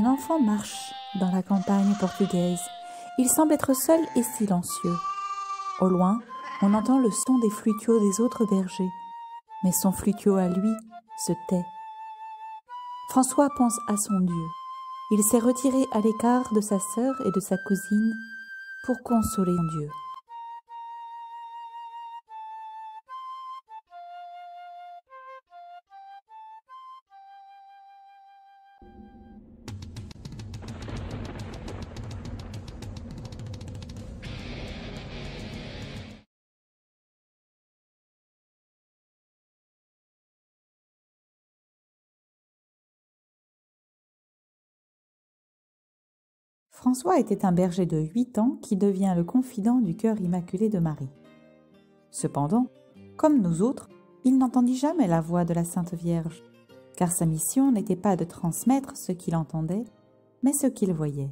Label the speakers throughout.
Speaker 1: Un enfant marche dans la campagne portugaise. Il semble être seul et silencieux. Au loin, on entend le son des flutiaux des autres bergers, mais son flutiau à lui se tait. François pense à son Dieu. Il s'est retiré à l'écart de sa sœur et de sa cousine pour consoler son Dieu. François était un berger de 8 ans qui devient le confident du cœur immaculé de Marie. Cependant, comme nous autres, il n'entendit jamais la voix de la Sainte Vierge, car sa mission n'était pas de transmettre ce qu'il entendait, mais ce qu'il voyait.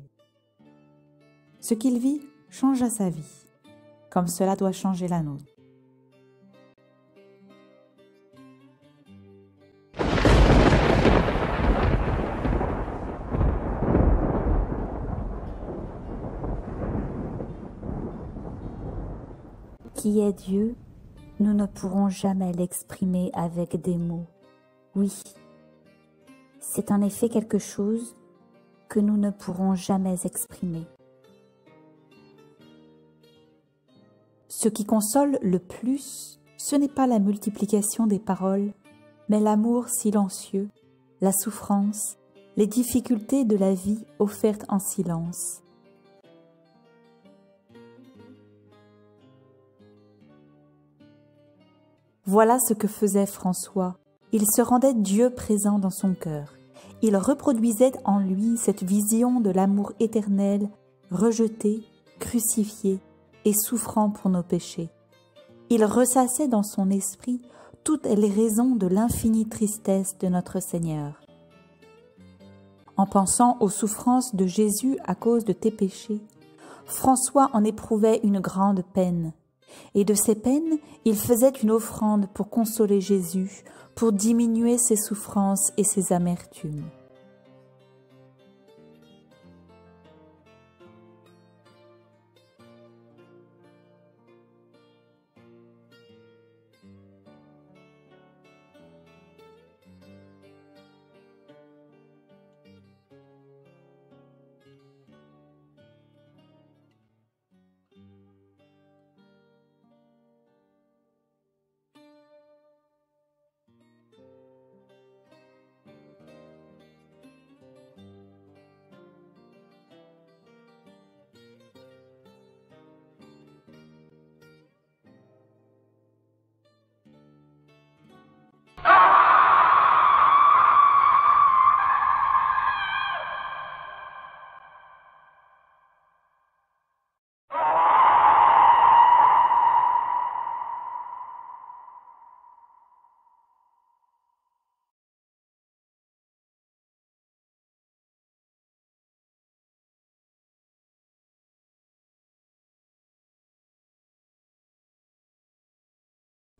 Speaker 1: Ce qu'il vit changea sa vie, comme cela doit changer la nôtre.
Speaker 2: Qui est Dieu, nous ne pourrons jamais l'exprimer avec des mots. Oui, c'est en effet quelque chose que nous ne pourrons jamais exprimer.
Speaker 1: Ce qui console le plus, ce n'est pas la multiplication des paroles, mais l'amour silencieux, la souffrance, les difficultés de la vie offertes en silence. Voilà ce que faisait François. Il se rendait Dieu présent dans son cœur. Il reproduisait en lui cette vision de l'amour éternel, rejeté, crucifié et souffrant pour nos péchés. Il ressassait dans son esprit toutes les raisons de l'infinie tristesse de notre Seigneur. En pensant aux souffrances de Jésus à cause de tes péchés, François en éprouvait une grande peine. Et de ces peines, il faisait une offrande pour consoler Jésus, pour diminuer ses souffrances et ses amertumes.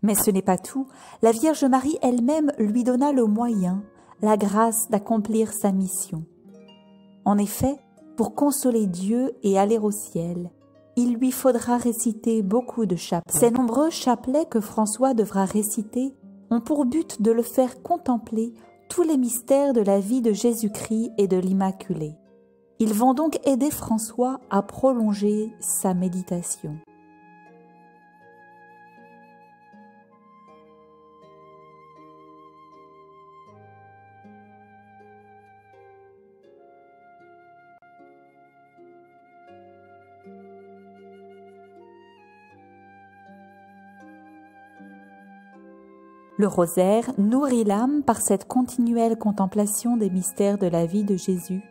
Speaker 1: Mais ce n'est pas tout. La Vierge Marie elle-même lui donna le moyen, la grâce d'accomplir sa mission. En effet, pour consoler Dieu et aller au ciel, il lui faudra réciter beaucoup de chapelets. Ces nombreux chapelets que François devra réciter ont pour but de le faire contempler tous les mystères de la vie de Jésus-Christ et de l'Immaculée. Ils vont donc aider François à prolonger sa méditation. Le rosaire nourrit l'âme par cette continuelle contemplation des mystères de la vie de Jésus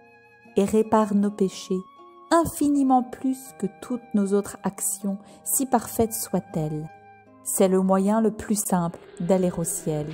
Speaker 1: et répare nos péchés infiniment plus que toutes nos autres actions, si parfaites soient-elles. C'est le moyen le plus simple d'aller au ciel.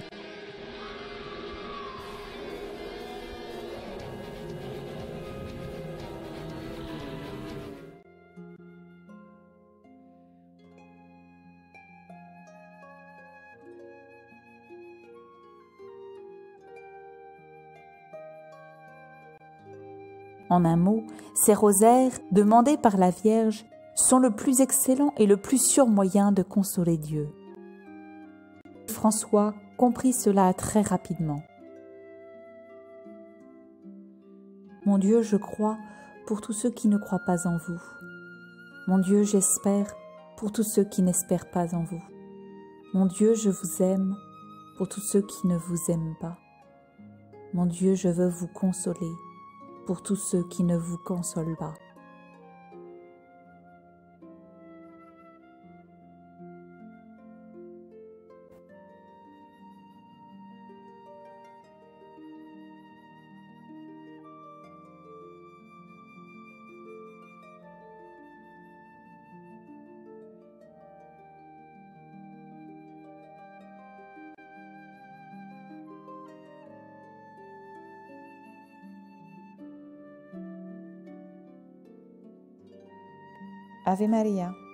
Speaker 1: En un mot, ces rosaires, demandés par la Vierge, sont le plus excellent et le plus sûr moyen de consoler Dieu. François comprit cela très rapidement. Mon Dieu, je crois pour tous ceux qui ne croient pas en vous. Mon Dieu, j'espère pour tous ceux qui n'espèrent pas en vous. Mon Dieu, je vous aime pour tous ceux qui ne vous aiment pas. Mon Dieu, je veux vous consoler pour tous ceux qui ne vous consolent pas. Ave Maria.